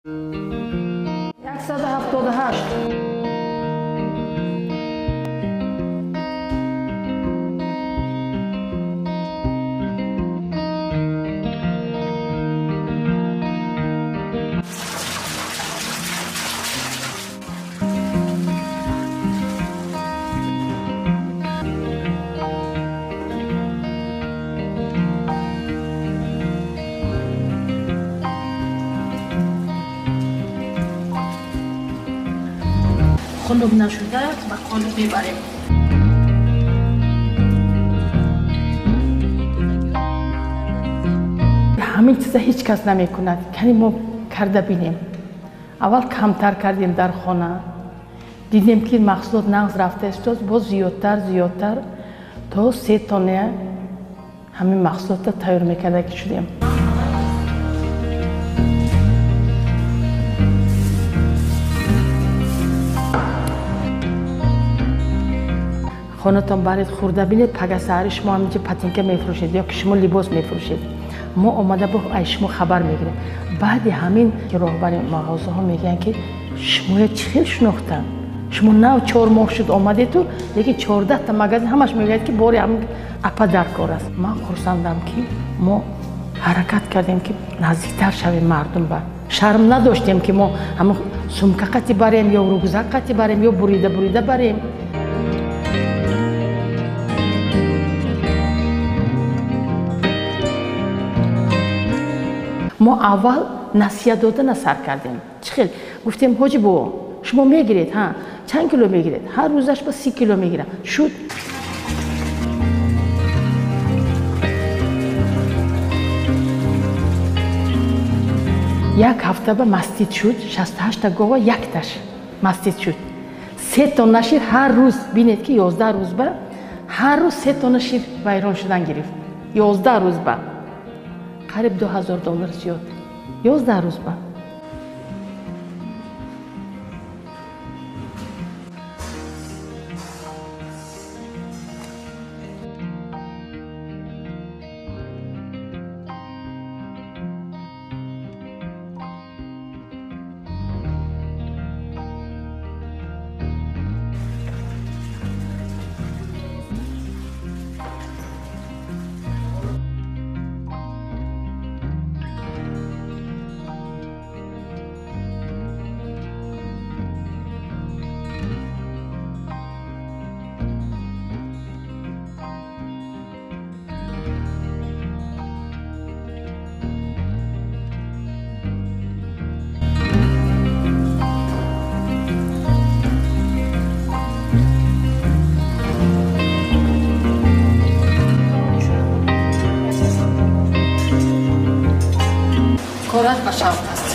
178. خلوب نشده با قالب میبریم. همین چیزا هیچ کس نمیکند. کمی ما کرده بینیم. اول کمتر کردیم در خانه. دیدیم که محصولات نقص رفته است. باز زیادتر تا 3 تانه همین محصولات تیار میکرده که شدیم. خانه‌تان برید خورده بینید پگه سحری شما همینجا پتینکه میفروشید یا که شما لباس میفروشید. ما آمده با شما خبر میگیریم. بعد همین که راهبر مغازه ها میگن که شما چه خیلی شناختن. شما نه 4 ماه شد آمدید تو لیکن 14 تا مغازه همش میگید که باری همین اپا در کار است. من خرسندم که ما حرکت کردیم که نزدیکتر شویم مردم با. شرم نداشتیم که ما همون سمکقتی بریم یا رگزقتی بریم یا بریده بریم. ما اول نصیحت دادن سر کردیم. چخیل گفتیم حاجی بو شما میگیرید ها چند کیلو میگیرید؟ هر روزش با 30 کیلو میگیرم. شد یک هفته به مستید شد. 68 تا گاوا یک تاش مستید شد. 3 تن شیر هر روز بینید که 11 روز به هر روز 3 تن شیر ویران شدن گرفت. 11 روز به قریب $2000 زیاد. 11 روز به کارت با شوق است.